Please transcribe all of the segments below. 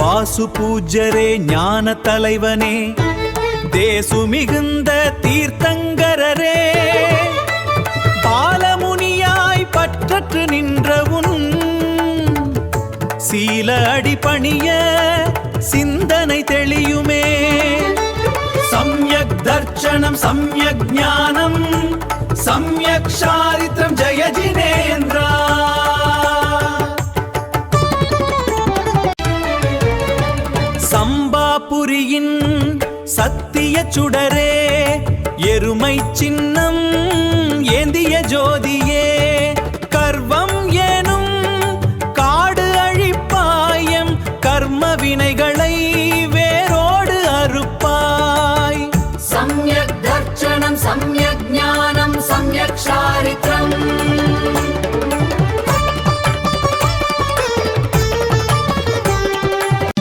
வாசு பூஜ்யரே ஞான தலைவனே தேசு மிகுந்த தீர்த்தங்கரரே பாலமுனியாய் பற்றற்று நின்றவுன் சீல அடிபணிய சிந்தனை தெளியுமே சம்யக் தர்ச்சனம் சம்யக் ஞானம் சம்யக் சாரித்ரம் ஜெய ஜினேந்திரா சம்பாபுரியின் சத்திய சுடரே எருமை சின்னம் ஏந்திய ஜோதியே கர்வம் எனும் காடு அழிப்பாயம் கர்ம வினைகளை வேரோடு அறுப்பாய் சம்யக் தர்ச்சனம் சம்யக் ஞானம் சம்யக் சாரித்ரம்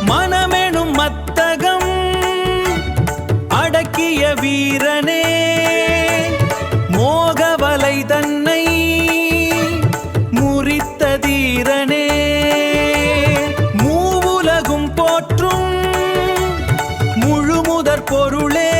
மனமெனும் மத்தகம் அடக்கிய வீரனே மோகவலை தன்னை முறித்த தீரனே மூவுலகும் போற்றும் முழுமுதற் பொருளே